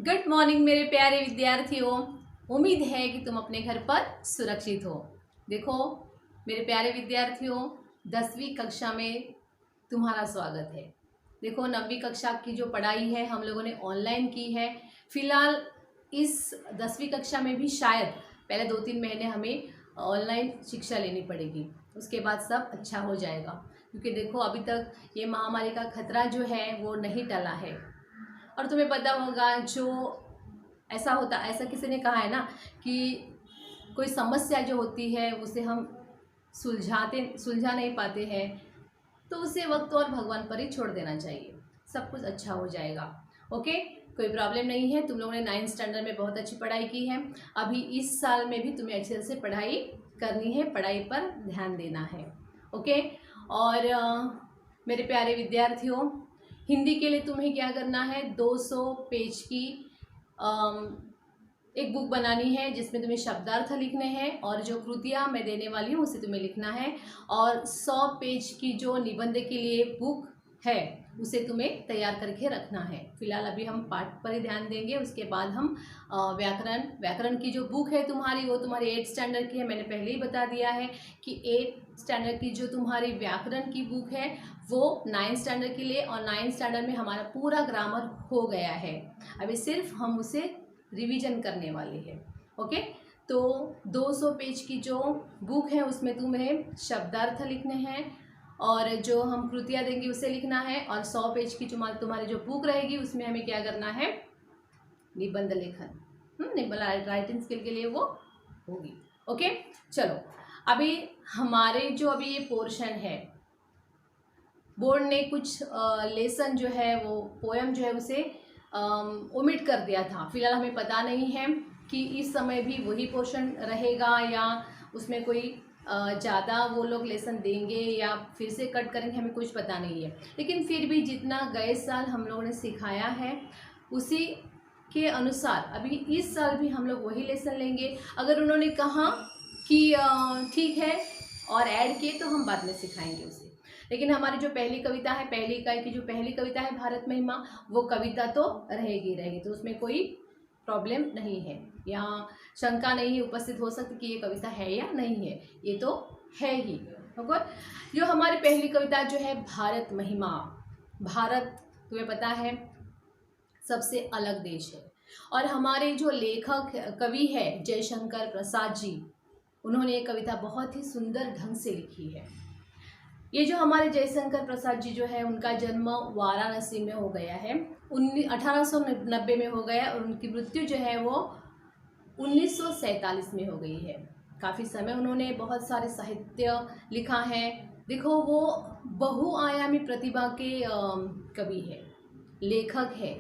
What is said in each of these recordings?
Good morning मेरे प्यारे विद्यार्थियों। उम्मीद है कि तुम अपने घर पर सुरक्षित हो। देखो मेरे प्यारे विद्यार्थियों, 10वीं कक्षा में तुम्हारा स्वागत है। देखो 9वीं कक्षा की जो पढ़ाई है हम लोगों ने ऑनलाइन की है। फिलहाल इस 10वीं कक्षा में भी शायद पहले 2-3 महीने हमें ऑनलाइन शिक्षा लेनी पड़ेगी, उसके बाद सब अच्छा हो जाएगा। क्योंकि देखो अभी तक ये महामारी का खतरा जो है वो नहीं टला है। और तुम्हें पता होगा जो ऐसा किसी ने कहा है ना कि कोई समस्या जो होती है उसे हम सुलझा नहीं पाते हैं, तो उसे वक्त और भगवान पर ही छोड़ देना चाहिए, सब कुछ अच्छा हो जाएगा। ओके, कोई प्रॉब्लम नहीं है। तुम लोगों ने 9th स्टैंडर्ड में बहुत अच्छी पढ़ाई की है। अभी इस साल में भी तुम्हें अच्छे से पढ़ाई करनी है, पढ़ाई पर ध्यान देना है। ओके, और मेरे प्यारे विद्यार्थियों, हिंदी के लिए तुम्हें क्या करना है, 200 पेज की एक बुक बनानी है जिसमें तुम्हें शब्दार्थ लिखने हैं और जो कृतियाँ मैं देने वाली हूँ उसे तुम्हें लिखना है। और 100 पेज की जो निबंध के लिए बुक है उसे तुम्हें तैयार करके रखना है। फिलहाल अभी हम पाठ पर ही ध्यान देंगे, उसके बाद हम व्याकरण की जो बुक है तुम्हारी वो तुम्हारी 8th स्टैंडर्ड की है। मैंने पहले ही बता दिया है कि 8th स्टैंडर्ड की जो तुम्हारी व्याकरण की बुक है वो 9th स्टैंडर्ड के लिए, और 9th स्टैंडर्ड में हमारा पूरा ग्रामर हो गया है। अभी सिर्फ हम उसे रिवीजन करने वाले हैं। ओके, तो 200 पेज की जो बुक है उसमें तुम्हें शब्दार्थ लिखने हैं और जो हम कृतियाँ देंगे उसे लिखना है। और 100 पेज की तुम्हारी जो बुक रहेगी उसमें हमें क्या करना है, निबंध लेखन, निबंध राइटिंग स्किल के लिए वो होगी। ओके, चलो अभी हमारे जो अभी ये पोर्शन है, बोर्ड ने कुछ लेसन जो है वो पोएम जो है उसे ओमिट कर दिया था। फिलहाल हमें पता नहीं है कि इस समय भी वही पोर्शन रहेगा या उसमें कोई ज़्यादा वो लोग लेसन देंगे या फिर से कट करेंगे, हमें कुछ पता नहीं है। लेकिन फिर भी जितना गए साल हम लोगों ने सिखाया है उसी के अनुसार अभी इस साल भी हम लोग वही लेसन लेंगे। अगर उन्होंने कहा कि ठीक है और ऐड किए तो हम बाद में सिखाएंगे उसे। लेकिन हमारी जो पहली कविता है, पहली इकाई की जो पहली कविता है भारत महिमा, वो कविता तो रहेगी, तो उसमें कोई प्रॉब्लम नहीं है, यहाँ शंका नहीं उपस्थित हो सकती कि ये कविता है या नहीं है, ये तो है ही। ओके, जो हमारी पहली कविता जो है भारत महिमा। भारत तुम्हें पता है सबसे अलग देश है, और हमारे जो लेखक कवि है जयशंकर प्रसाद जी, उन्होंने ये कविता बहुत ही सुंदर ढंग से लिखी है। ये जो हमारे जयशंकर प्रसाद जी जो है उनका जन्म वाराणसी में हो गया है, 1890 में हो गया, और उनकी मृत्यु जो है वो 1947 में हो गई है। काफ़ी समय उन्होंने बहुत सारे साहित्य लिखा है। देखो वो बहुआयामी प्रतिभा के कवि है, लेखक है।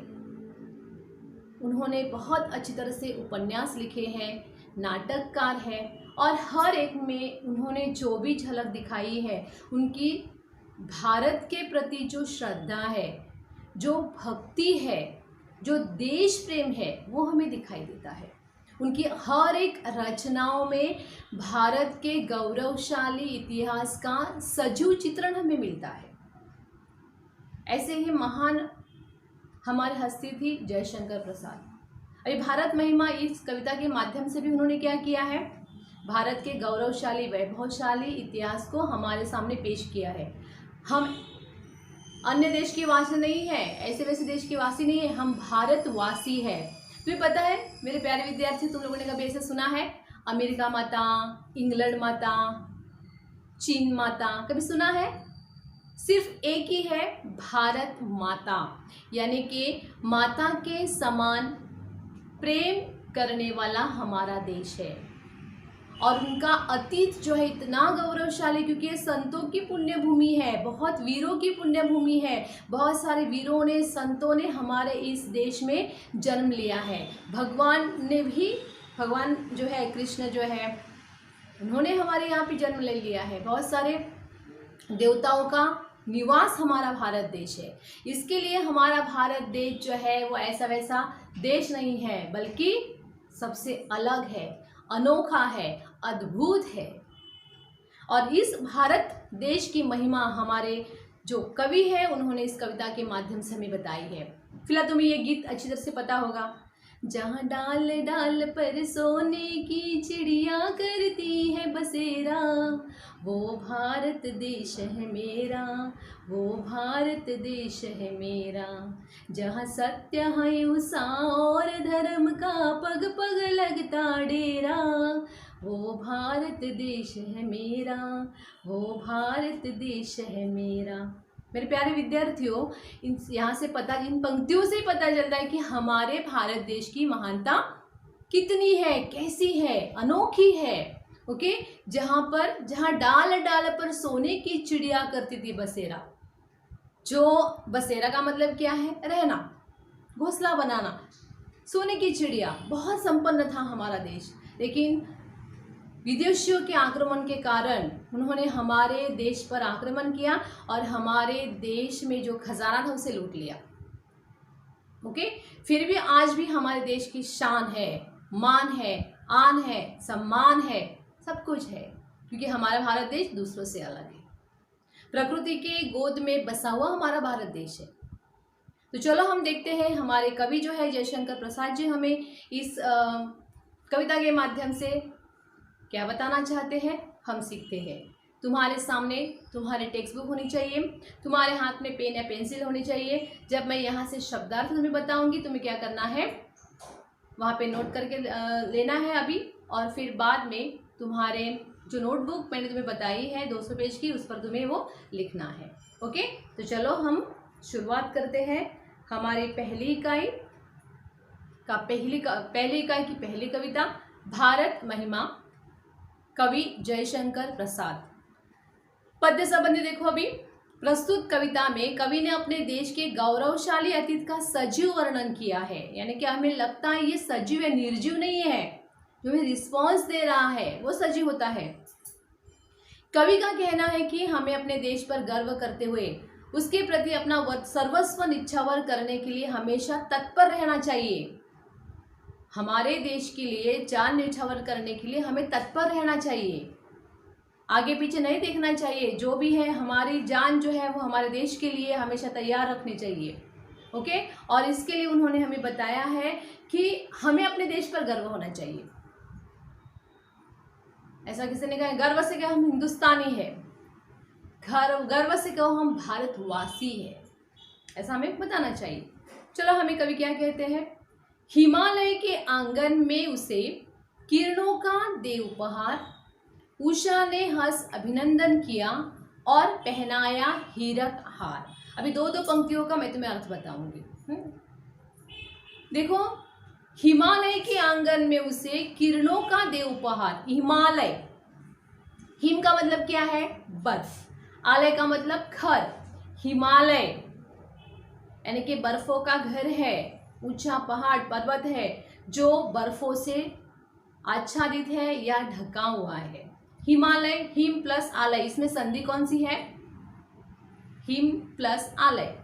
उन्होंने बहुत अच्छी तरह से उपन्यास लिखे हैं, नाटककार है, और हर एक में उन्होंने जो भी झलक दिखाई है उनकी भारत के प्रति जो श्रद्धा है, जो भक्ति है, जो देश प्रेम है, वो हमें दिखाई देता है। उनकी हर एक रचनाओं में भारत के गौरवशाली इतिहास का सजीव चित्रण हमें मिलता है। ऐसे ही महान हमारी हस्ती थी जयशंकर प्रसाद। अभी भारत महिमा इस कविता के माध्यम से भी उन्होंने क्या किया है, भारत के गौरवशाली वैभवशाली इतिहास को हमारे सामने पेश किया है। हम अन्य देश के वासी नहीं है, ऐसे वैसे देश के वासी नहीं है, हम भारतवासी है। तुम्हें पता है मेरे प्यारे विद्यार्थी, तुम लोगों ने कभी ऐसे सुना है अमेरिका माता, इंग्लैंड माता, चीन माता, कभी सुना है? सिर्फ एक ही है, भारत माता, यानी कि माता के समान प्रेम करने वाला हमारा देश है। और उनका अतीत जो है इतना गौरवशाली, क्योंकि ये संतों की पुण्य भूमि है, बहुत वीरों की पुण्य भूमि है। बहुत सारे वीरों ने, संतों ने हमारे इस देश में जन्म लिया है। भगवान ने भी, भगवान जो है कृष्ण जो है, उन्होंने हमारे यहाँ पे जन्म ले लिया है। बहुत सारे देवताओं का निवास हमारा भारत देश है। इसके लिए हमारा भारत देश जो है वो ऐसा वैसा देश नहीं है, बल्कि सबसे अलग है, अनोखा है, अद्भुत है। और इस भारत देश की महिमा हमारे जो कवि है उन्होंने इस कविता के माध्यम से हमें बताई है। फिलहाल तुम्हें ये गीत अच्छी तरह से पता होगा, जहाँ डाल डाल पर सोने की चिड़िया करती है बसेरा, वो भारत देश है मेरा, वो भारत देश है मेरा। जहाँ सत्य अहिंसा और धर्म का पग पग लगता डेरा, वो भारत देश है मेरा, वो भारत देश है मेरा। मेरे प्यारे विद्यार्थियों, इन पंक्तियों से पता चलता है कि हमारे भारत देश की महानता कितनी है, कैसी है, अनोखी है। ओके, जहाँ डाल डाल पर सोने की चिड़िया करती थी बसेरा। जो बसेरा का मतलब क्या है? रहना, घोंसला बनाना। सोने की चिड़िया, बहुत संपन्न था हमारा देश, लेकिन विदेशियों के आक्रमण के कारण उन्होंने हमारे देश पर आक्रमण किया और हमारे देश में जो खजाना था उसे लूट लिया। ओके, फिर भी आज भी हमारे देश की शान है, मान है, आन है, सम्मान है, सब कुछ है, क्योंकि हमारा भारत देश दूसरों से अलग है। प्रकृति के गोद में बसा हुआ हमारा भारत देश है। तो चलो हम देखते हैं हमारे कवि जो है जयशंकर प्रसाद जी हमें इस कविता के माध्यम से क्या बताना चाहते हैं, हम सीखते हैं। तुम्हारे सामने तुम्हारे टेक्स्ट बुक होनी चाहिए, तुम्हारे हाथ में पेन या पेंसिल होनी चाहिए। जब मैं यहाँ से शब्दार्थ तुम्हें बताऊंगी, तुम्हें क्या करना है, वहाँ पे नोट करके लेना है अभी, और फिर बाद में तुम्हारे जो नोटबुक मैंने तुम्हें बताई है 200 पेज की, उस पर तुम्हें वो लिखना है। ओके, तो चलो हम शुरुआत करते हैं हमारी पहली इकाई की पहली कविता, भारत महिमा, कवि जयशंकर प्रसाद। पद्य संबंधी देखो अभी। प्रस्तुत कविता में कवि ने अपने देश के गौरवशाली अतीत का सजीव वर्णन किया है। यानी कि हमें लगता है ये सजीव है, निर्जीव नहीं है। जो हमें रिस्पॉन्स दे रहा है वो सजीव होता है। कवि का कहना है कि हमें अपने देश पर गर्व करते हुए उसके प्रति अपना सर्वस्व निछावर करने के लिए हमेशा तत्पर रहना चाहिए। हमारे देश के लिए जान निछावर करने के लिए हमें तत्पर रहना चाहिए, आगे पीछे नहीं देखना चाहिए। जो भी है, हमारी जान जो है वो हमारे देश के लिए हमेशा तैयार रखनी चाहिए। ओके, और इसके लिए उन्होंने हमें बताया है कि हमें अपने देश पर गर्व होना चाहिए। ऐसा किसी ने कहा गर्व से क्या हम हिंदुस्तानी है, गर्व से कहो हम भारतवासी है, ऐसा हमें बताना चाहिए। चलो हमें कवि क्या कहते हैं। हिमालय के आंगन में उसे किरणों का दे उपहार, उषा ने हंस अभिनंदन किया और पहनाया हीरक हार। अभी दो पंक्तियों का मैं तुम्हें अर्थ बताऊंगी। देखो, हिमालय के आंगन में उसे किरणों का दे उपहार। हिमालय, हिम का मतलब क्या है? बर्फ। आलय का मतलब घर। हिमालय यानी कि बर्फों का घर है, ऊंचा पहाड़ पर्वत है जो बर्फों से आच्छादित है या ढका हुआ है। हिमालय, हिम प्लस आलय, इसमें संधि कौन सी है? हिम प्लस आलय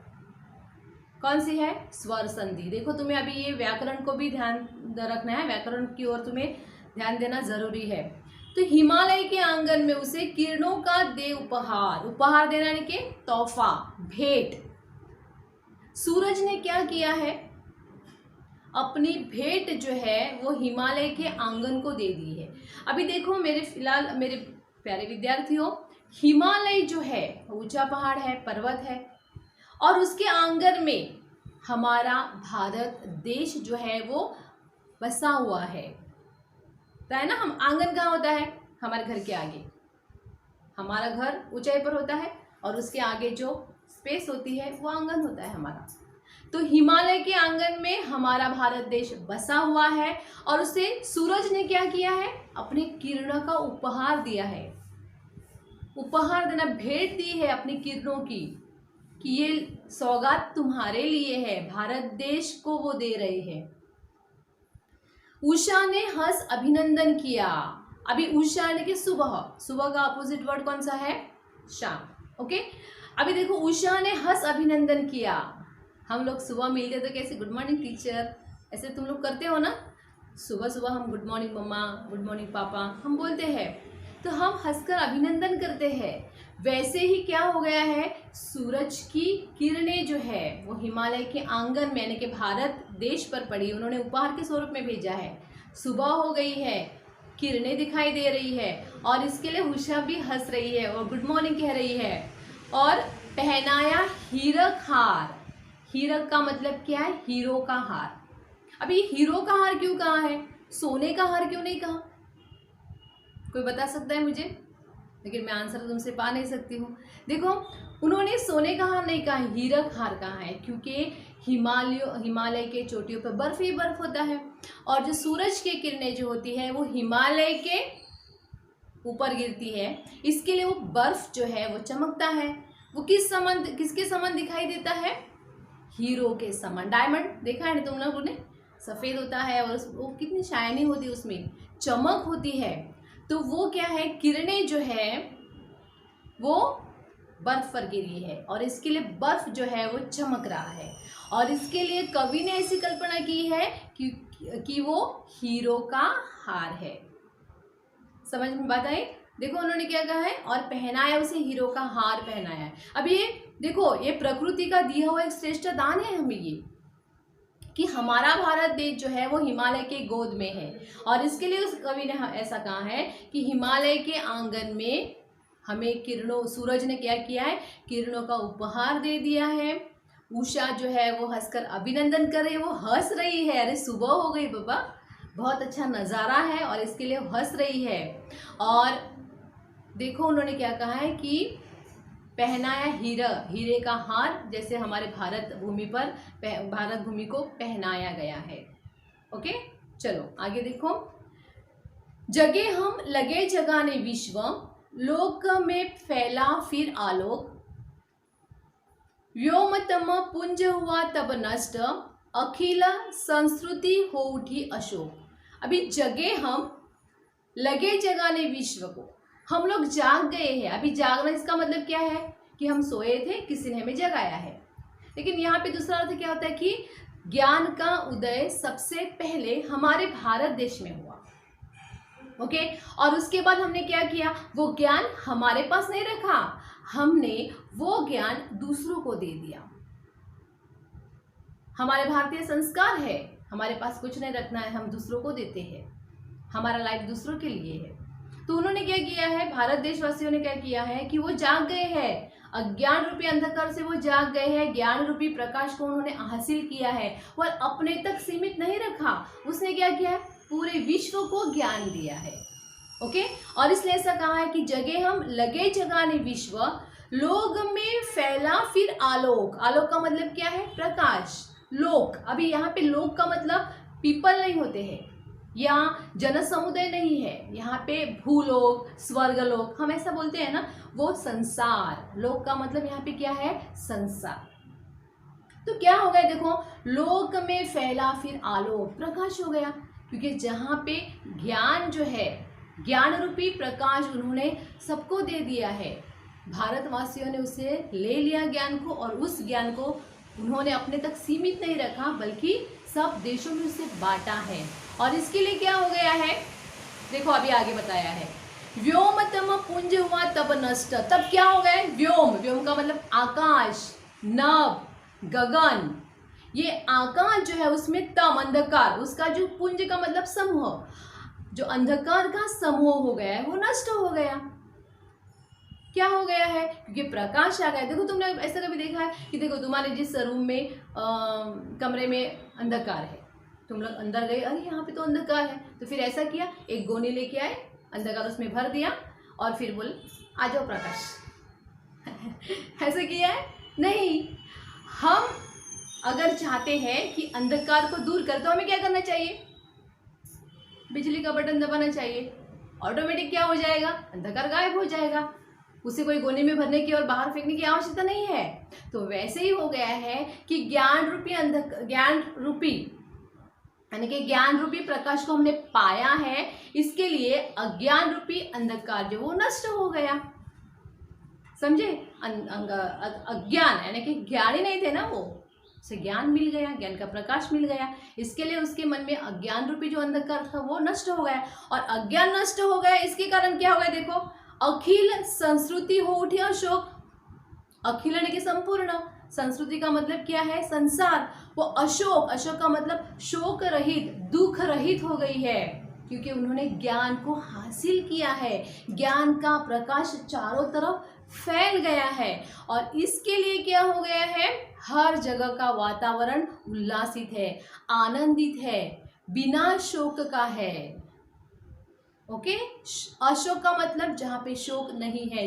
कौन सी है? स्वर संधि। देखो तुम्हें अभी ये व्याकरण को भी ध्यान रखना है, व्याकरण की ओर तुम्हें ध्यान देना जरूरी है। तो हिमालय के आंगन में उसे किरणों का दे उपहार, उपहार देना यानी कि तोहफा, भेंट। सूरज ने क्या किया है? अपनी भेंट जो है वो हिमालय के आंगन को दे दी है। अभी देखो मेरे प्यारे विद्यार्थियों, हिमालय जो है ऊंचा पहाड़ है, पर्वत है, और उसके आंगन में हमारा भारत देश जो है वो बसा हुआ है। तो है ना, हम आंगन कहाँ होता है? हमारे घर के आगे। हमारा घर ऊंचाई पर होता है और उसके आगे जो स्पेस होती है वो आंगन होता है हमारा। तो हिमालय के आंगन में हमारा भारत देश बसा हुआ है और उसे सूरज ने क्या किया है? अपनी किरणों का उपहार दिया है। उपहार देना, भेंट दी है अपनी किरणों की, कि ये सौगात तुम्हारे लिए है, भारत देश को वो दे रहे हैं। उषा ने हंस अभिनंदन किया। अभी उषा यानी कि सुबह, सुबह का अपोजिट वर्ड कौन सा है? शाम। ओके, अभी देखो उषा ने हंस अभिनंदन किया। हम लोग सुबह मिलते तो कैसे गुड मॉर्निंग टीचर, ऐसे तुम लोग करते हो ना, सुबह सुबह हम गुड मॉर्निंग मम्मा, गुड मॉर्निंग पापा हम बोलते हैं। तो हम हंसकर अभिनंदन करते हैं। वैसे ही क्या हो गया है, सूरज की किरणें जो है वो हिमालय के आंगन में यानी कि भारत देश पर पड़ी, उन्होंने उपहार के स्वरूप में भेजा है। सुबह हो गई है, किरणें दिखाई दे रही है और इसके लिए उषा भी हंस रही है और गुड मॉर्निंग कह रही है। और पहनाया हीरक हार, हीरक का मतलब क्या है, हीरो का हार। अभी हीरो का हार क्यों कहा है, सोने का हार क्यों नहीं कहा, कोई बता सकता है मुझे? लेकिन मैं आंसर तुमसे पा नहीं सकती हूँ। देखो, उन्होंने सोने का हार नहीं कहा, हीरक हार कहा है, क्योंकि हिमालय के चोटियों पर बर्फ ही बर्फ होता है और जो सूरज की किरणें जो होती है वो हिमालय के ऊपर गिरती है, इसके लिए वो बर्फ जो है वो चमकता है। वो किसके समान दिखाई देता है, हीरो के समान। डायमंड देखा है ना तुम लोगों ने, सफ़ेद होता है और वो कितनी शाइनिंग होती है, उसमें चमक होती है। तो वो क्या है, किरणें जो है वो बर्फ पर गिरी है और इसके लिए बर्फ जो है वो चमक रहा है और इसके लिए कवि ने ऐसी कल्पना की है कि वो हीरो का हार है। समझ में बात आई? देखो उन्होंने क्या कहा है, और पहनाया उसे हीरो का हार पहनाया है। अब ये देखो, ये प्रकृति का दिया हुआ एक श्रेष्ठ दान है हमें, ये कि हमारा भारत देश जो है वो हिमालय के गोद में है और इसके लिए उस कवि ने ऐसा कहा है कि हिमालय के आंगन में हमें किरणों, सूरज ने क्या किया है, किरणों का उपहार दे दिया है। उषा जो है वो हंसकर अभिनंदन कर रही है, वो हंस रही है, अरे सुबह हो गई बाबा, बहुत अच्छा नज़ारा है और इसके लिए हंस रही है। और देखो उन्होंने क्या कहा है कि पहनाया हीरे का हार, जैसे हमारे भारत भूमि को पहनाया गया है। ओके, चलो आगे देखो। जगे हम लगे जगाने विश्व, लोक में फैला फिर आलोक, व्योमतम पुंज हुआ तब नष्ट, अखिल संस्कृति हो उठी अशोक। अभी जगे हम लगे जगाने विश्व को, हम लोग जाग गए हैं। अभी जागना इसका मतलब क्या है कि हम सोए थे, किसी ने हमें जगाया है। लेकिन यहाँ पे दूसरा अर्थ क्या होता है कि ज्ञान का उदय सबसे पहले हमारे भारत देश में हुआ। ओके, और उसके बाद हमने क्या किया, वो ज्ञान हमारे पास नहीं रखा, हमने वो ज्ञान दूसरों को दे दिया। हमारे भारतीय संस्कार है, हमारे पास कुछ नहीं रखना है, हम दूसरों को देते हैं, हमारा लाइफ दूसरों के लिए है। तो उन्होंने क्या किया है, भारत देशवासियों ने क्या किया है कि वो जाग गए हैं, अज्ञान रूपी अंधकार से वो जाग गए हैं, ज्ञान रूपी प्रकाश को उन्होंने हासिल किया है और अपने तक सीमित नहीं रखा, उसने क्या किया है, पूरे विश्व को ज्ञान दिया है। ओके, और इसलिए ऐसा कहा है कि जगे हम लगे जगाने विश्व, लोक में फैला फिर आलोक। आलोक का मतलब क्या है, प्रकाश। लोक, अभी यहाँ पे लोक का मतलब पीपल नहीं होते हैं, यहाँ जन समुदाय नहीं है, यहाँ पे भूलोक, स्वर्गलोक हम ऐसा बोलते हैं ना, वो संसार। लोक का मतलब यहाँ पे क्या है, संसार। तो क्या हो गया, देखो लोक में फैला फिर आलोक, प्रकाश हो गया, क्योंकि जहाँ पे ज्ञान जो है, ज्ञान रूपी प्रकाश उन्होंने सबको दे दिया है। भारतवासियों ने उसे ले लिया ज्ञान को और उस ज्ञान को उन्होंने अपने तक सीमित नहीं रखा, बल्कि सब देशों में उसे बांटा है। और इसके लिए क्या हो गया है, देखो अभी आगे बताया है, व्योमतम पुंज हुआ तब नष्ट। तब क्या हो गया, व्योम, व्योम का मतलब आकाश, नभ, गगन। ये आकाश जो है उसमें तम अंधकार, उसका जो पुंज का मतलब समूह, जो अंधकार का समूह हो गया है वो नष्ट हो गया। क्या हो गया है, क्योंकि प्रकाश आ गया। देखो तुमने ऐसा कभी देखा है कि देखो तुम्हारे जिस रूम में कमरे में अंधकार है, तुम लोग अंदर गए, अरे यहाँ पे तो अंधकार है, तो फिर ऐसा किया, एक गोनी लेके आए, अंधकार उसमें भर दिया और फिर बोले आ जाओ प्रकाश। ऐसा किया है नहीं। हम अगर चाहते हैं कि अंधकार को दूर कर, तो हमें क्या करना चाहिए, बिजली का बटन दबाना चाहिए, ऑटोमेटिक क्या हो जाएगा, अंधकार गायब हो जाएगा। उसे कोई गोनी में भरने की और बाहर फेंकने की आवश्यकता नहीं है। तो वैसे ही हो गया है कि ज्ञान रूपी यानी कि ज्ञान रूपी प्रकाश को हमने पाया है, इसके लिए अज्ञान रूपी अंधकार जो वो नष्ट हो गया। समझे, अज्ञान यानी कि ज्ञानी नहीं थे ना, वो उसे ज्ञान मिल गया, ज्ञान का प्रकाश मिल गया, इसके लिए उसके मन में अज्ञान रूपी जो अंधकार था वो नष्ट हो गया। और अज्ञान नष्ट हो गया, इसके कारण क्या हो गया, देखो अखिल संस्कृति हो उठे अशोक। अखिल यानी कि संपूर्ण, संस्कृति का मतलब क्या है, संसार। वो अशोक, अशोक का मतलब शोक रहित, दुख रहित हो गई है, क्योंकि उन्होंने ज्ञान को हासिल किया है। ज्ञान का प्रकाश चारों तरफ फैल गया है और इसके लिए क्या हो गया है, हर जगह का वातावरण उल्लासित है, आनंदित है, बिना शोक का है। ओके, अशोक का मतलब जहाँ पे शोक नहीं है,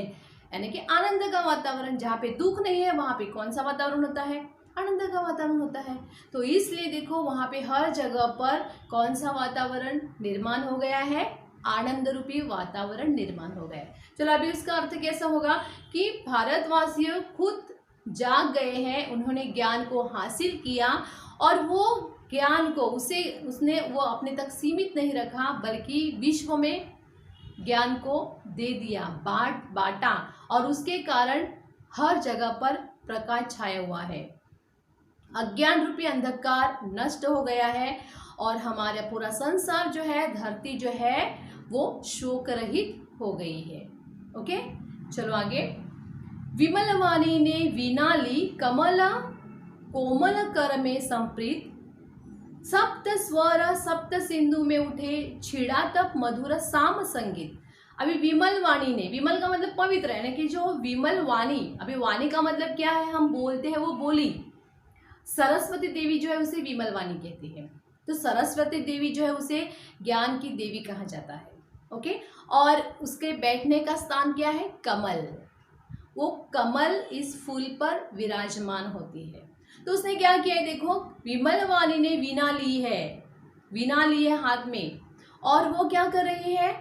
यानी कि आनंद का वातावरण। जहाँ पे दुख नहीं है वहाँ पे कौन सा वातावरण होता है, आनंद का वातावरण होता है। तो इसलिए देखो वहाँ पे हर जगह पर कौन सा वातावरण निर्माण हो गया है, आनंद रूपी वातावरण निर्माण हो गया है। चलो अभी उसका अर्थ कैसा होगा कि भारतवासी खुद जाग गए हैं, उन्होंने ज्ञान को हासिल किया और वो ज्ञान को उसने वो अपने तक सीमित नहीं रखा, बल्कि विश्व में ज्ञान को दे दिया, बांटा और उसके कारण हर जगह पर प्रकाश छाया हुआ है। अज्ञान रूपी अंधकार नष्ट हो गया है और हमारा पूरा संसार जो है, धरती जो है वो शोक रहित हो गई है। ओके, चलो आगे। विमल वाणी ने वीणा ली, कमल कोमल कर में संप्रीत, सप्त स्वर सप्त सिंधु में उठे, छिड़ा तप मधुर साम संगीत। अभी विमल वाणी ने, विमल का मतलब पवित्र है, यानी कि जो विमल वाणी, अभी वाणी का मतलब क्या है, हम बोलते हैं वो बोली। सरस्वती देवी जो है उसे विमल वाणी कहती है। तो सरस्वती देवी जो है उसे ज्ञान की देवी कहा जाता है। ओके, और उसके बैठने का स्थान क्या है, कमल। वो कमल इस फूल पर विराजमान होती है। तो उसने क्या किया है, देखो विमल वाणी ने वीणा ली है, वीणा ली है हाथ में, और वो क्या कर रही है,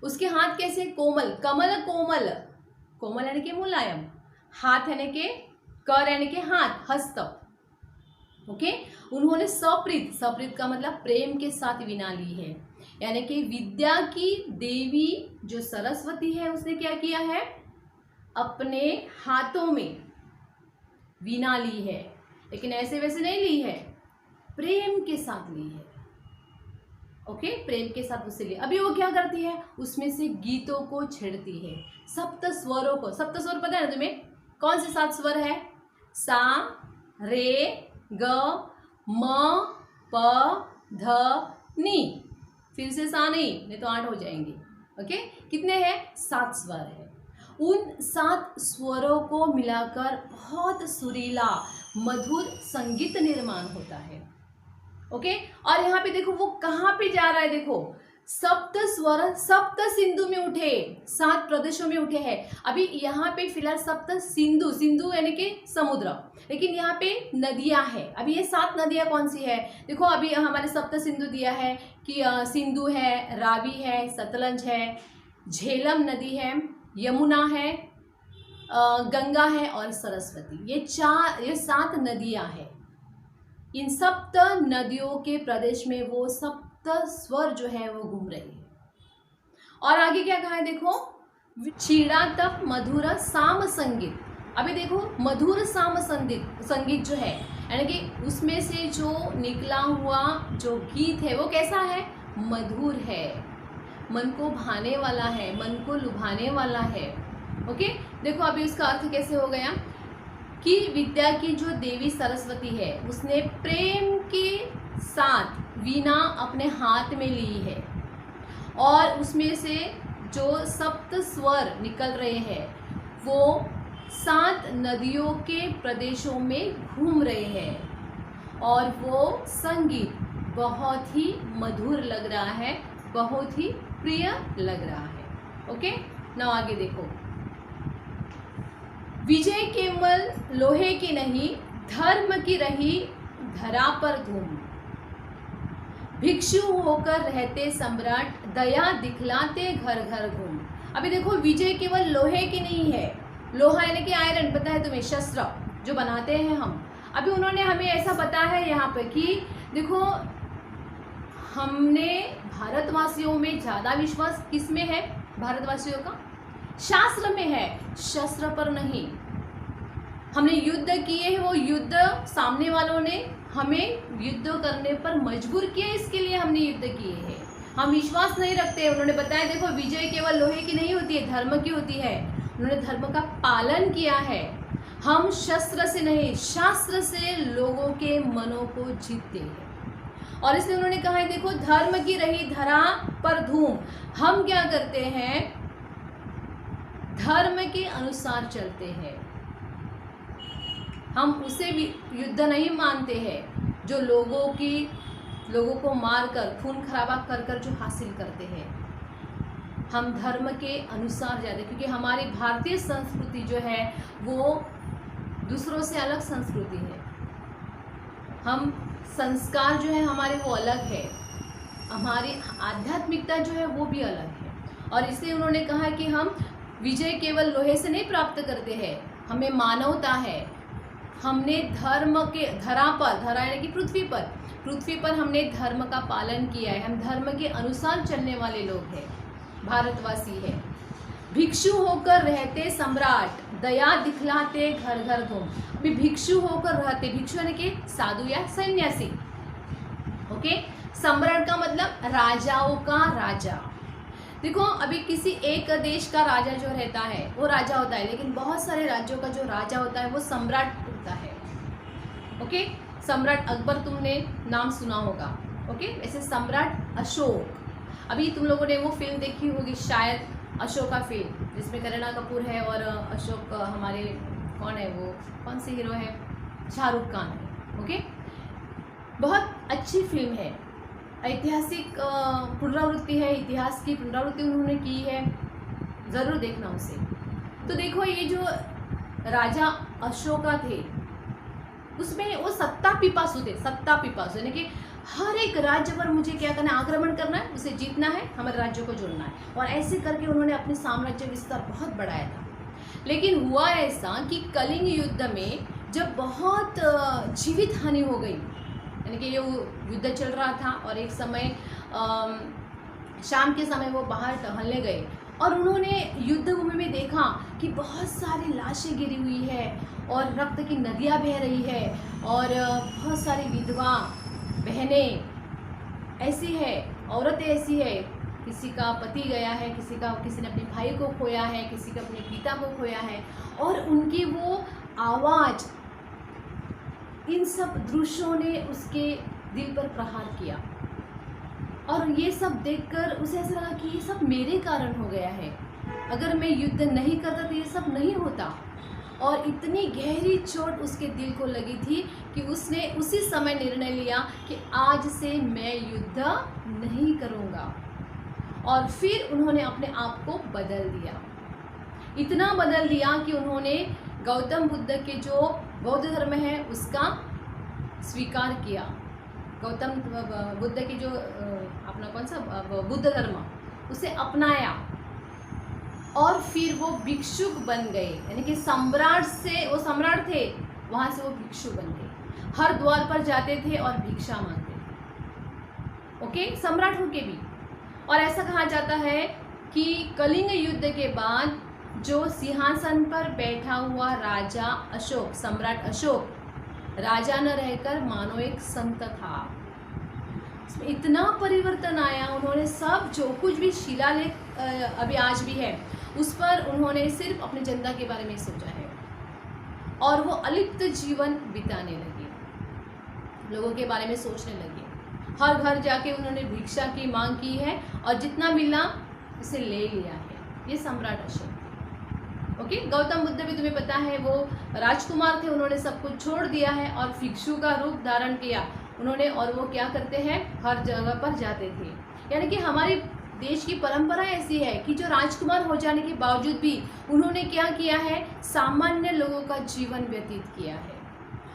उसके हाथ कैसे, कोमल, कमल कोमल, कोमल यानी कि मुलायम, हाथ यानी कि कर यानी कि हाथ, हस्त। ओके, उन्होंने सप्रीत, सप्रीत का मतलब प्रेम के साथ वीणा ली है, यानी कि विद्या की देवी जो सरस्वती है उसने क्या किया है, अपने हाथों में वीणा ली है, लेकिन ऐसे वैसे नहीं ली है, प्रेम के साथ ली है। ओके, प्रेम के साथ उसे ली। अभी वो क्या करती है, उसमें से गीतों को छेड़ती है, सप्त स्वरों को। सप्त स्वर पता है ना तुम्हें, कौन से 7 स्वर है, सा रे ग म प ध नी। फिर से सा नहीं तो 8 हो जाएंगे। ओके, कितने हैं, 7 स्वर है। उन 7 स्वरों को मिलाकर बहुत सुरीला मधुर संगीत निर्माण होता है। ओके, और यहाँ पे देखो वो कहाँ पे जा रहा है, देखो सप्त स्वर सप्त सिंधु में उठे, 7 प्रदेशों में उठे हैं। अभी यहाँ पे फिलहाल सप्त सिंधु, सिंधु यानी कि समुद्र, लेकिन यहाँ पे नदियाँ हैं। अभी ये 7 नदियाँ कौन सी है, देखो अभी हमारे सप्त सिंधु दिया है कि सिंधु है, रावी है, सतलज है, झेलम नदी है, यमुना है, गंगा है और सरस्वती। ये 7 नदियां हैं। इन सप्त नदियों के प्रदेश में वो सप्त स्वर जो है वो घूम रही है। और आगे क्या कहा है, देखो छीड़ा तप मधुर साम संगीत। अभी देखो मधुर साम संगीत जो है, यानी कि उसमें से जो निकला हुआ जो गीत है वो कैसा है, मधुर है, मन को भाने वाला है, मन को लुभाने वाला है। ओके, देखो अभी उसका अर्थ कैसे हो गया कि विद्या की जो देवी सरस्वती है उसने प्रेम के साथ वीणा अपने हाथ में ली है और उसमें से जो सप्त स्वर निकल रहे हैं वो 7 नदियों के प्रदेशों में घूम रहे हैं और वो संगीत बहुत ही मधुर लग रहा है, बहुत ही प्रिय लग रहा है। ओके, नाउ आगे देखो। विजय केवल लोहे की नहीं, धर्म की रही धरा पर धूम, भिक्षु होकर रहते सम्राट, दया दिखलाते घर घर घूम। अभी देखो विजय केवल लोहे की नहीं है, लोहा यानी कि आयरन, पता है तुम्हें, शस्त्र जो बनाते हैं हम। अभी उन्होंने हमें ऐसा बताया है यहाँ पर कि देखो हमने भारतवासियों में ज़्यादा विश्वास किस में है, भारतवासियों का शास्त्र में है, शस्त्र पर नहीं। हमने युद्ध किए हैं, वो युद्ध सामने वालों ने हमें युद्ध करने पर मजबूर किया, इसके लिए हमने युद्ध किए हैं। हम विश्वास नहीं रखते। उन्होंने बताया देखो विजय केवल लोहे की नहीं होती है, धर्म की होती है। उन्होंने धर्म का पालन किया है। हम शस्त्र से नहीं, शास्त्र से लोगों के मनों को जीतते हैं। और इसलिए उन्होंने कहा है देखो धर्म की रही धरा पर धूम। हम क्या करते हैं, धर्म के अनुसार चलते हैं। हम उसे भी युद्ध नहीं मानते हैं जो लोगों को मारकर खून खराबा कर कर जो हासिल करते हैं। हम धर्म के अनुसार जाते, क्योंकि हमारी भारतीय संस्कृति जो है वो दूसरों से अलग संस्कृति है। हम संस्कार जो है हमारे वो अलग है, हमारी आध्यात्मिकता जो है वो भी अलग है। और इसलिए उन्होंने कहा कि हम विजय केवल लोहे से नहीं प्राप्त करते हैं, हमें मानवता है। हमने धर्म के धरा यानी कि पृथ्वी पर हमने धर्म का पालन किया है। हम धर्म के अनुसार चलने वाले लोग हैं, भारतवासी है। भिक्षु होकर रहते सम्राट, दया दिखलाते घर घर घूम। अभी भिक्षु होकर रहते, भिक्षु यानी कि साधु या सन्यासी। ओके, सम्राट का मतलब राजाओं का राजा। देखो अभी किसी एक देश का राजा जो रहता है वो राजा होता है, लेकिन बहुत सारे राज्यों का जो राजा होता है वो सम्राट होता है। ओके, सम्राट अकबर तुमने नाम सुना होगा। ओके, ऐसे सम्राट अशोक, अभी तुम लोगों ने वो फिल्म देखी होगी शायद, अशोका फिल्म, जिसमें करीना कपूर है और अशोक हमारे कौन है, वो कौन सी हीरो है, शाहरुख खान है। ओके, बहुत अच्छी फिल्म है, ऐतिहासिक पुनरावृत्ति है, इतिहास की पुनरावृत्ति उन्होंने की है, ज़रूर देखना उसे। तो देखो ये जो राजा अशोका थे उसमें वो सत्ता पिपासु थे, यानी कि हर एक राज्य पर मुझे क्या करना है, आक्रमण करना है, उसे जीतना है, हमारे राज्यों को जोड़ना है। और ऐसे करके उन्होंने अपने साम्राज्य विस्तार बहुत बढ़ाया था। लेकिन हुआ ऐसा कि कलिंग युद्ध में जब बहुत जीवित हानि हो गई, यानी कि ये युद्ध चल रहा था और एक समय शाम के समय वो बाहर टहलने गए और उन्होंने युद्ध भूमि में देखा कि बहुत सारी लाशें गिरी हुई है और रक्त की नदियाँ बह रही है और बहुत सारी विधवा बहनें ऐसी है, औरतें ऐसी है, किसी का पति गया है, किसी ने अपने भाई को खोया है, किसी का अपने पिता को खोया है, और उनकी वो आवाज़, इन सब दृश्यों ने उसके दिल पर प्रहार किया। और ये सब देखकर उसे ऐसा लगा कि ये सब मेरे कारण हो गया है, अगर मैं युद्ध नहीं करता तो ये सब नहीं होता। और इतनी गहरी चोट उसके दिल को लगी थी कि उसने उसी समय निर्णय लिया कि आज से मैं युद्ध नहीं करूँगा। और फिर उन्होंने अपने आप को बदल दिया, इतना बदल दिया कि उन्होंने गौतम बुद्ध के जो बौद्ध धर्म है उसका स्वीकार किया। गौतम बुद्ध की जो अपना कौन सा बुद्ध धर्म, उसे अपनाया और फिर वो भिक्षुक बन गए, यानी कि सम्राट से, वो सम्राट थे, वहाँ से वो भिक्षु बन गए। हर द्वार पर जाते थे और भिक्षा मांगते थे। ओके, सम्राट होके भी। और ऐसा कहा जाता है कि कलिंग युद्ध के बाद जो सिंहासन पर बैठा हुआ राजा अशोक, सम्राट अशोक, राजा न रहकर मानो एक संत था। इसमें इतना परिवर्तन आया, उन्होंने सब जो कुछ भी शिलालेख अभी आज भी है उस पर उन्होंने सिर्फ अपनी जनता के बारे में सोचा है और वो अलिप्त जीवन बिताने लगे, लोगों के बारे में सोचने लगे। हर घर जाके उन्होंने भिक्षा की मांग की है और जितना मिला उसे ले लिया है। ये सम्राट अशोक। ओके, गौतम बुद्ध भी तुम्हें पता है वो राजकुमार थे, उन्होंने सब कुछ छोड़ दिया है और भिक्षु का रूप धारण किया उन्होंने। और वो क्या करते हैं, हर जगह पर जाते थे। यानी कि हमारी देश की परंपरा ऐसी है कि जो राजकुमार हो जाने के बावजूद भी उन्होंने क्या किया है, सामान्य लोगों का जीवन व्यतीत किया है।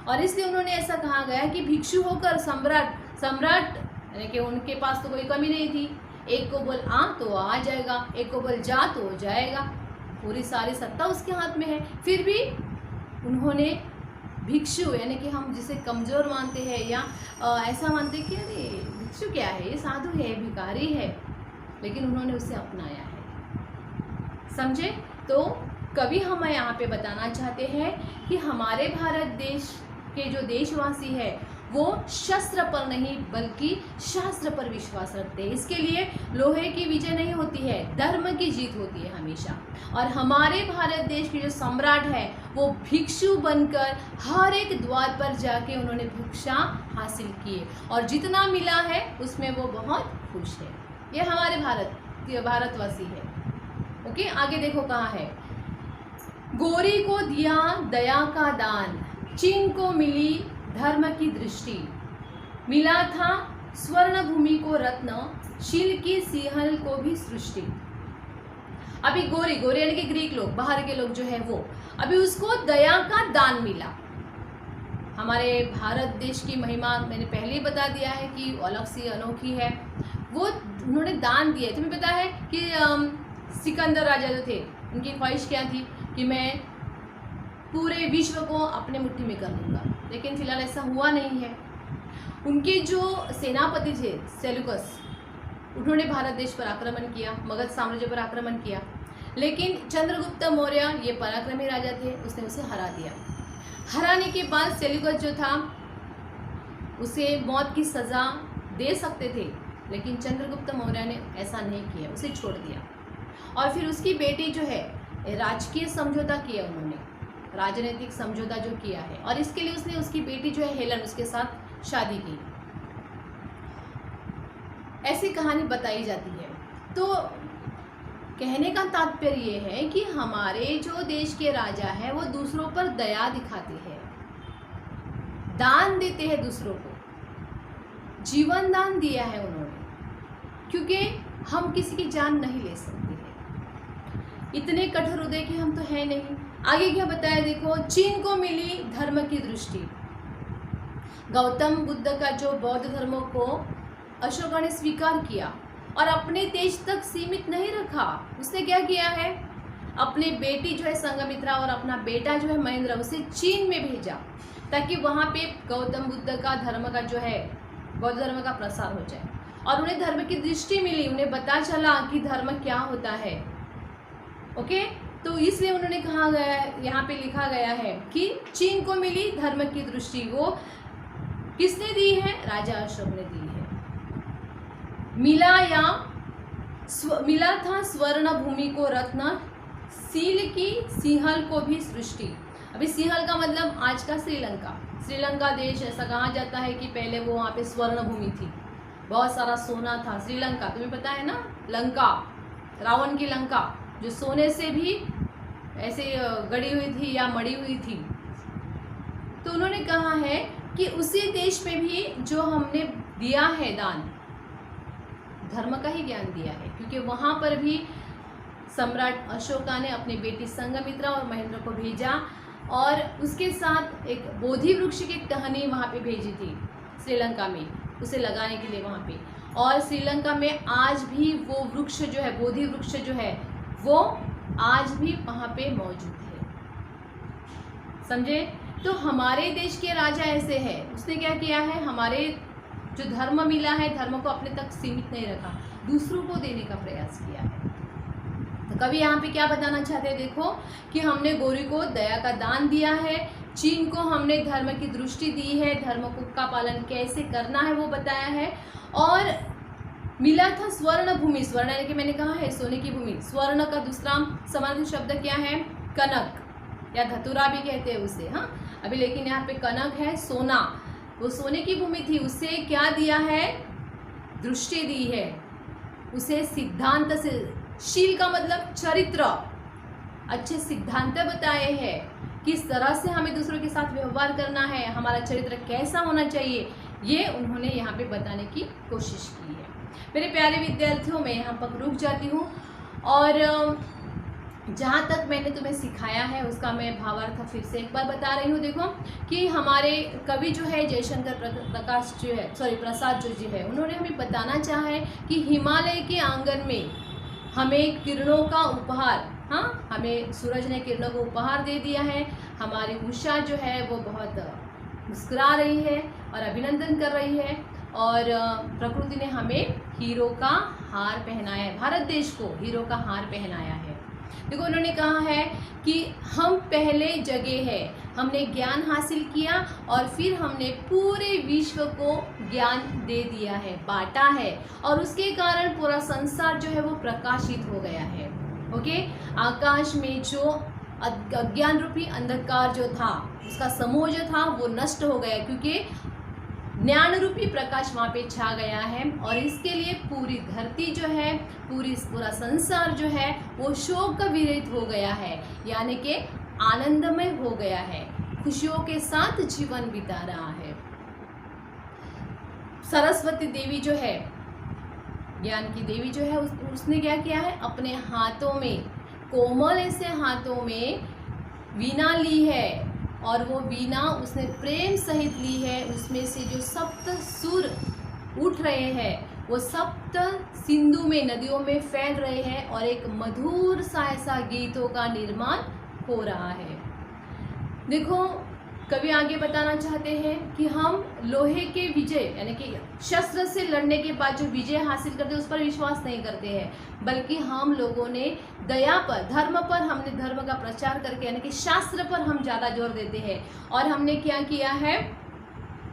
और इसलिए उन्होंने ऐसा कहा गया कि भिक्षु होकर सम्राट यानी कि उनके पास तो कोई कमी नहीं थी। एक को बोल आ तो आ जाएगा, एक को बोल जा तो हो जाएगा, पूरी सारी सत्ता उसके हाथ में है। फिर भी उन्होंने भिक्षु यानी कि हम जिसे कमज़ोर मानते हैं या ऐसा मानते हैं कि अरे भिक्षु क्या है, ये साधु है, भिखारी है, लेकिन उन्होंने उसे अपनाया है। समझे? तो कभी हम यहाँ पे बताना चाहते हैं कि हमारे भारत देश के जो देशवासी है वो शस्त्र पर नहीं बल्कि शास्त्र पर विश्वास रखते हैं। इसके लिए लोहे की विजय नहीं होती है, धर्म की जीत होती है हमेशा। और हमारे भारत देश के जो सम्राट है वो भिक्षु बनकर हर एक द्वार पर जाके उन्होंने भिक्षा हासिल की और जितना मिला है उसमें वो बहुत खुश है। ये हमारे भारतवासी है। ओके, आगे देखो कहाँ है, गोरी को दिया दया का दान, चीन को मिली धर्म की दृष्टि, मिला था स्वर्ण भूमि को रत्न, शील की सिंहल को भी सृष्टि। अभी गोरी यानी कि ग्रीक लोग, बाहर के लोग जो है वो, अभी उसको दया का दान मिला। हमारे भारत देश की महिमा मैंने पहले ही बता दिया है कि अलग सी अनोखी है। वो उन्होंने दान दिया। तुम्हें पता है कि सिकंदर राजा जो थे उनकी ख्वाहिश क्या थी कि मैं पूरे विश्व को अपने मुट्ठी में कर लूँगा, लेकिन फिलहाल ऐसा हुआ नहीं है। उनके जो सेनापति थे सेल्यूकस, उन्होंने भारत देश पर आक्रमण किया, मगध साम्राज्य पर आक्रमण किया, लेकिन चंद्रगुप्त मौर्य ये पराक्रमी राजा थे, उसने उसे हरा दिया। हराने के बाद सेल्यूकस जो था उसे मौत की सज़ा दे सकते थे, लेकिन चंद्रगुप्त मौर्य ने ऐसा नहीं किया, उसे छोड़ दिया। और फिर उसकी बेटी जो है राजकीय समझौता किया, उन्होंने राजनीतिक समझौता जो किया है, और इसके लिए उसने उसकी बेटी जो है हेलन, उसके साथ शादी की। ऐसी कहानी बताई जाती है। तो कहने का तात्पर्य ये है कि हमारे जो देश के राजा हैं वो दूसरों पर दया दिखाते हैं, दान देते हैं दूसरों को, जीवन दान दिया है उन्होंने, क्योंकि हम किसी की जान नहीं ले सकते हैं, इतने कठोर हृदय के हम तो है नहीं। आगे क्या बताया देखो, चीन को मिली धर्म की दृष्टि। गौतम बुद्ध का जो बौद्ध धर्म को अशोका ने स्वीकार किया और अपने देश तक सीमित नहीं रखा। उसने क्या किया है, अपनी बेटी जो है संघमित्रा और अपना बेटा जो है महेंद्र, उसे चीन में भेजा ताकि वहाँ पे गौतम बुद्ध का धर्म का जो है बौद्ध धर्म का प्रसार हो जाए। और उन्हें धर्म की दृष्टि मिली, उन्हें पता चला कि धर्म क्या होता है। ओके, तो इसलिए उन्होंने कहा गया, यहाँ पे लिखा गया है कि चीन को मिली धर्म की दृष्टि। वो किसने दी है, राजा अशोक ने दी है। मिला था स्वर्ण भूमि को रत्न, सील की सिंहल को भी सृष्टि। अभी सिंहल का मतलब आज का श्रीलंका देश ऐसा कहा जाता है कि पहले वो वहाँ पे स्वर्ण भूमि थी, बहुत सारा सोना था। श्रीलंका तुम्हें पता है ना, लंका, रावण की लंका जो सोने से भी ऐसे गड़ी हुई थी या मड़ी हुई थी। तो उन्होंने कहा है कि उसी देश में भी जो हमने दिया है दान, धर्म का ही ज्ञान दिया है, क्योंकि वहाँ पर भी सम्राट अशोका ने अपनी बेटी संघमित्रा और महेंद्र को भेजा और उसके साथ एक बोधि वृक्ष की टहनी वहाँ पे भेजी थी श्रीलंका में, उसे लगाने के लिए वहाँ पे। और श्रीलंका में आज भी वो वृक्ष जो है, बोधि वृक्ष जो है, वो आज भी वहाँ पे मौजूद है। समझे? तो हमारे देश के राजा ऐसे हैं, उसने क्या किया है, हमारे जो धर्म मिला है, धर्म को अपने तक सीमित नहीं रखा, दूसरों को देने का प्रयास किया है। तो कभी यहाँ पे क्या बताना चाहते हैं देखो, कि हमने गौरी को दया का दान दिया है, चीन को हमने धर्म की दृष्टि दी है, धर्म का पालन कैसे करना है वो बताया है। और मिला था स्वर्ण भूमि, स्वर्ण यानी कि मैंने कहा है सोने की भूमि। स्वर्ण का दूसरा समानार्थी शब्द क्या है, कनक या धतुरा भी कहते हैं उसे। हाँ, अभी लेकिन यहाँ पे कनक है, सोना, वो सोने की भूमि थी, उसे क्या दिया है, दृष्टि दी है, उसे सिद्धांत से, शील का मतलब चरित्र, अच्छे सिद्धांत बताए हैं, किस तरह से हमें दूसरों के साथ व्यवहार करना है, हमारा चरित्र कैसा होना चाहिए, ये उन्होंने यहाँ पे बताने की कोशिश की है। मेरे प्यारे विद्यार्थियों, मैं यहाँ पर रुक जाती हूँ और जहाँ तक मैंने तुम्हें सिखाया है उसका मैं भावार्थ फिर से एक बार बता रही हूँ। देखो कि हमारे कवि जो है जयशंकर प्रकाश जो है, प्रसाद जो है, उन्होंने हमें बताना चाहा है कि हिमालय के आंगन में हमें किरणों का उपहार, हाँ, हमें सूरज ने किरणों को उपहार दे दिया है। हमारी उषा जो है वो बहुत मुस्कुरा रही है और अभिनंदन कर रही है, और प्रकृति ने हमें हीरो का हार पहनाया है, भारत देश को हीरो का हार पहनाया है। देखो उन्होंने कहा है कि हम पहले जगह है, हमने ज्ञान हासिल किया और फिर हमने पूरे विश्व को ज्ञान दे दिया है, बांटा है, और उसके कारण पूरा संसार जो है वो प्रकाशित हो गया है। ओके, आकाश में जो अज्ञान रूपी अंधकार जो था, उसका समूह जो था वो नष्ट हो गया, क्योंकि ज्ञान रूपी प्रकाश वहाँ पे छा गया है। और इसके लिए पूरी धरती जो है, पूरा संसार जो है वो शोक विरहित हो गया है, यानी कि आनंदमय हो गया है, खुशियों के साथ जीवन बिता रहा है। सरस्वती देवी जो है, ज्ञान की देवी जो है, उसने क्या किया है, अपने हाथों में, कोमल ऐसे हाथों में वीणा ली है, और वो वीणा उसने प्रेम सहित ली है। उसमें से जो सप्त सुर उठ रहे हैं वो सप्त सिंधु में, नदियों में फैल रहे हैं, और एक मधुर सा ऐसा गीतों का निर्माण हो रहा है। देखो कवि आगे बताना चाहते हैं कि हम लोहे के विजय, यानी कि शस्त्र से लड़ने के बाद जो विजय हासिल करते हैं उस पर विश्वास नहीं करते हैं, बल्कि हम लोगों ने दया पर, धर्म पर, हमने धर्म का प्रचार करके, यानी कि शास्त्र पर हम ज़्यादा जोर देते हैं। और हमने क्या किया है,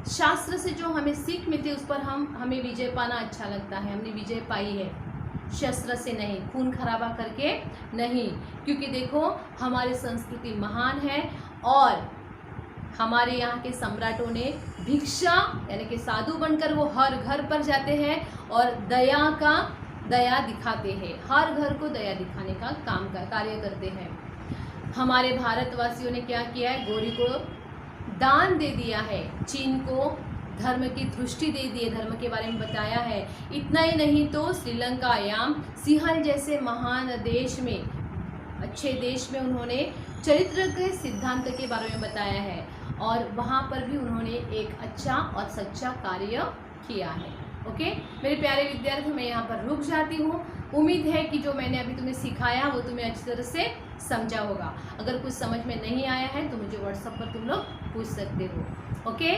शास्त्र से जो हमें सीख मिलती है उस पर हमें विजय पाना अच्छा लगता है। हमने विजय पाई है शस्त्र से नहीं, खून खराबा करके नहीं, क्योंकि देखो हमारी संस्कृति महान है, और हमारे यहाँ के सम्राटों ने भिक्षा, यानी कि साधु बनकर वो हर घर पर जाते हैं और दया दिखाते हैं, हर घर को दया दिखाने का कार्य करते हैं। हमारे भारतवासियों ने क्या किया है, गौरी को दान दे दिया है, चीन को धर्म की दृष्टि दे दी है, धर्म के बारे में बताया है। इतना ही नहीं तो श्रीलंका या सिंहल जैसे महान देश में, अच्छे देश में उन्होंने चरित्र के सिद्धांत के बारे में बताया है, और वहाँ पर भी उन्होंने एक अच्छा और सच्चा कार्य किया है। ओके मेरे प्यारे विद्यार्थी, मैं यहाँ पर रुक जाती हूँ। उम्मीद है कि जो मैंने अभी तुम्हें सिखाया वो तुम्हें अच्छी तरह से समझा होगा। अगर कुछ समझ में नहीं आया है तो मुझे व्हाट्सएप पर तुम लोग पूछ सकते हो। ओके,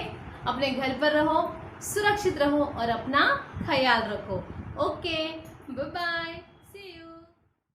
अपने घर पर रहो, सुरक्षित रहो और अपना ख्याल रखो। Okay, bye bye.